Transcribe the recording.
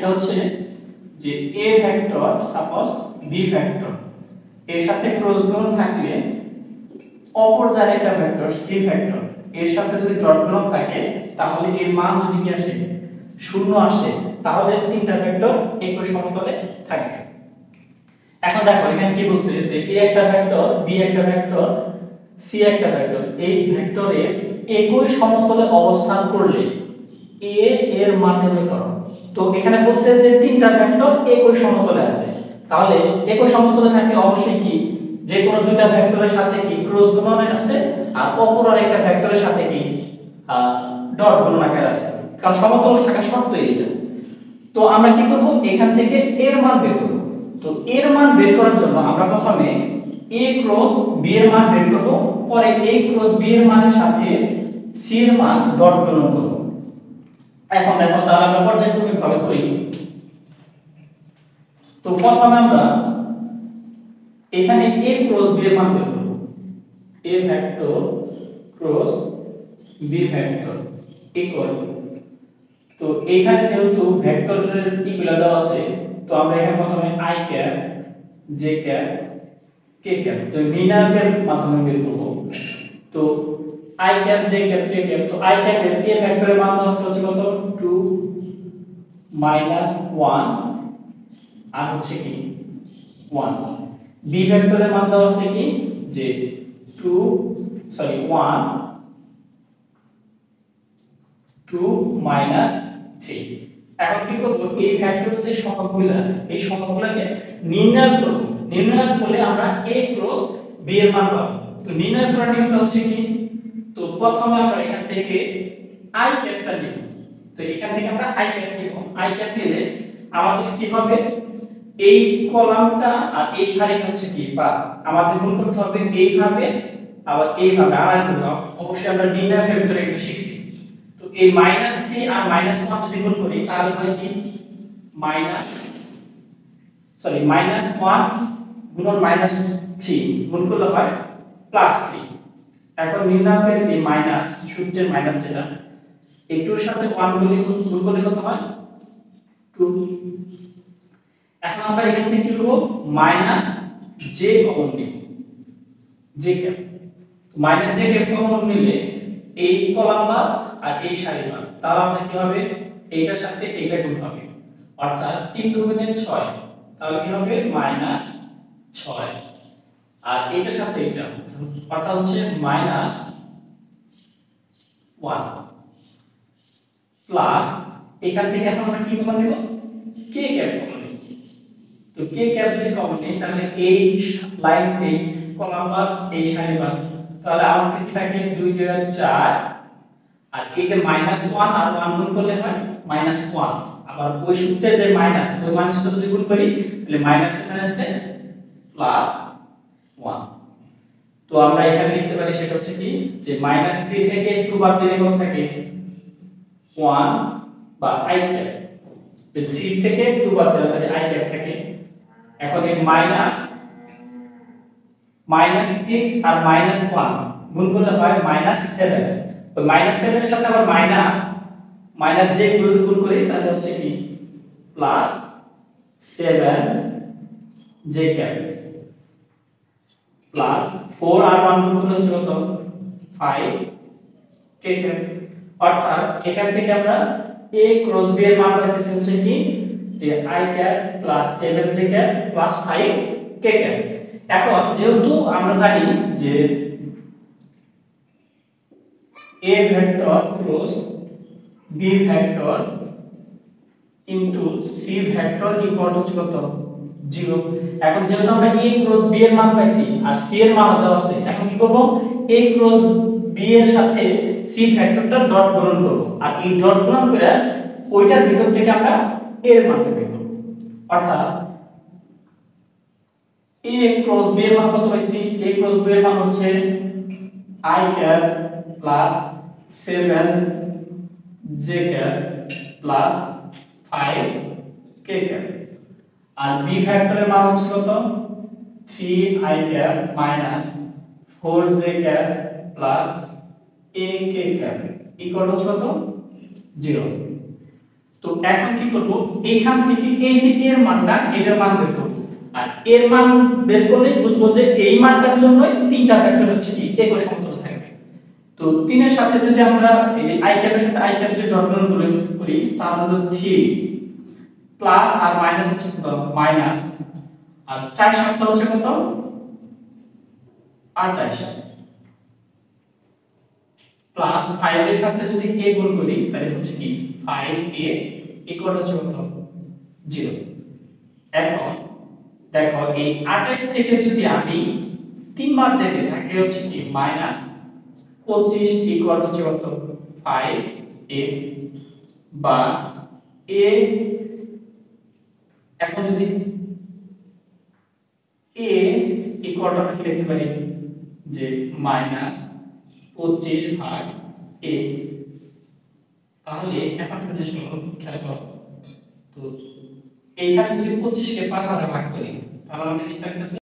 সেটা হচ্ছে যে a vector suppose b vector এর সাথে ক্রস গুণন থাকলে অপর যার একটা ভেক্টর c ভেক্টর এর সাথে যদি ডট গুণন থাকে তাহলে এর মান যদি কি আসে শূন্য আসে তাহলে তিনটা ভেক্টর একই সমতলে থাকবে। এখন দেখো এখানে কি বলছে যে a একটা ভেক্টর b একটা ভেক্টর c একটা ভেক্টর এই ভেক্টরের একই সমতলে অবস্থান করলে a এর মান নির্ণয় করো। তো এখানে বলছে যে তিনটা ভেক্টর একই সমতলে আছে, তাহলে একই সমতলে থাকলে অবশ্যই কি যে কোনো দুইটা ভেক্টরের সাথে কি ক্রস গুণন আছে আর অপর আরেকটা ভেক্টরের সাথে কি ডট গুণন আকার আছে, কারণ সমতলে থাকা শর্তই এটা। তো আমরা কি করব এখান থেকে এর মান বের করব। তো এর মান বের করার জন্য আমরা প্রথমে a ক্রস b এর মান বের করব, পরে a ক্রস b এর মানের সাথে c এর মান ডট গুণন করব। এখন দেখো তাহলে আমরা পর্যায়ক্রমিকভাবে করি। তো প্রথমে আমরা এখানে a ক্রস b এর মান বের করব, a vector cross b vector equal to, তো এখানে যেহেতু ভেক্টরের ইকুয়াল দেওয়া আছে তো আমরা এখানে প্রথমে i cap j cap k cap তো নির্ণায়কের মাধ্যমে বের করব। তো i cap j cap k cap, তো i ক্যাপ এর a ভেক্টরের মান দেওয়া আছে হচ্ছে কত 2 -1 আর হচ্ছে কি 1, b ভেক্টরের মান দেওয়া আছে কি যে 1 2 -3। এখন কি করব এই ভেক্টরের যে সংখ্যাগুলো এই সংখ্যাগুলোকে নির্ণয় করব, নির্ণয় করলে আমরা a ক্রস b এর মান পাবো। তো নির্ণয় করার নিয়মটা হচ্ছে কি, তো প্রথমে আমরা এখান থেকে i ক্যাপটা নিব, তো এখান থেকে আমরা i ক্যাপ নিব, i ক্যাপ নিলে আমাদের কি হবে এই কলামটা আর এই সারিটা হচ্ছে কি বা আমাদের গুণ করতে হবে এইভাবে আবার এইভাবে আর অবশ্যই আমরা নির্ণয়কের ভিতরে একটা শিখছি। তো এই -3 আর -1 যদি গুণ করি তাহলে হয় কি -1 গুণন -3 গুণ করলে হয় +3। এখন নির্ণায়কের এই মাইনাস সূত্রের মাইনাস যেটা এই 2 এর সাথে 1 গুণ করলে কত হয় 2। এখন আমরা এখান থেকে কি করব j কমন নিব, j cap j cap common নিলে এই কলাম বাদ আর এই সারি বাদ, তাহলে আমাদের কি হবে এইটার সাথে এইটা গুণ হবে অর্থাৎ 3 দুগুণে 6, তাহলে কি হবে -6 আর এইটার সাথে এটা অর্থাৎ হচ্ছে -1 প্লাস এখান থেকে এখন আমরা কি কমন নেব k ক্যাপ কমন নেব। তো k ক্যাপ যদি কমন নেই তাহলে এই লাইন এই কলাম বাদ এই সারি বাদ, তাহলে আমাদের কি থাকে 2 2 4 আর এই যে -1 আর 1 গুণ করলে হয় -1, আবার ওই সূত্রে যে মাইনাস ওই মাইনাসটা যদি গুণ করি তাহলে মাইনাস এখানে আছে +1। তো আমরা এখানে লিখতে পারি সেটা হচ্ছে কি যে -3 থেকে 2 বাদ দিলে কত থাকে 1 বা i ক্যাপ, তো 3 থেকে 2 বাদ দিলে তাহলে i ক্যাপ থাকে। এখন এই -6 আর -1 গুণ করলে হয় -7, তো -7 এর সাথে আবার j গুণ করি তাহলে হচ্ছে কি +7 j ক্যাপ প্লাস 4 আর 1 গুণ করলে হচ্ছে কত 5 k ক্যাপ। অর্থাৎ এখান থেকে আমরা a ক্রস b এর মান পাইতেছি হচ্ছে কি যে i cap plus 7 j cap plus 5 k cap. এখন যেহেতু আমরা জানি যে a vector cross b vector into c vector equal to কত 0। এখন যেহেতু আমরা a ক্রস b এর মান পাইছি আর c এর মান দেওয়া আছে, এখন কি করব a ক্রস b এর সাথে c ভেক্টরটা ডট গুণন করব আর এই ডট গুণন করে ওইটার ভিতর থেকে আমরা এর মানটা বের করব। অর্থাৎ a ক্রস b এর মান কত পাইছি, a ক্রস b এর মান হচ্ছে i cap plus 7 j cap plus 5 k cap আর b ভেক্টরের মান হচ্ছে কত 3 i cap minus 4 j cap plus a k cap equal to কত 0। তো তো এখন কি করব, এইখান থেকে এই যে এর মানটা, এটার মান বের করব। আর এর মান বের করলেই বুঝবো যে এই মানটার জন্যই তিনটা ভেক্টর হচ্ছে কি একই সমতলে থাকবে। তো 3 এর সাথে যদি আমরা এই যে i ক্যাপের সাথে i ক্যাপ যদি ডট প্রোডাক্ট করি তাহলে হলো 3 প্লাস আর মাইনাস হচ্ছে কত, মাইনাস, আর 4 7 হচ্ছে কত, 28, প্লাস 5 এর সাথে যদি a গুণ করি তাহলে হচ্ছে কি 5a ইকুয়াল হচ্ছে কত, 0। এখন দেখো এই 28 থেকে যদি আমি 3 বার দিতে থাকি হচ্ছে কি মাইনাস 25 ইকুয়াল হচ্ছে কত, 5a, বা a, এখন যদি a ইকুয়ালটা কি লিখতে পারি যে মাইনাস 25 ভাগ a। তাহলে এখন একটা জিনিস খেয়াল করো, তো এইখানে যদি 25 কে 5 দ্বারা ভাগ করি তাহলে আমাদের কি থাকতেছে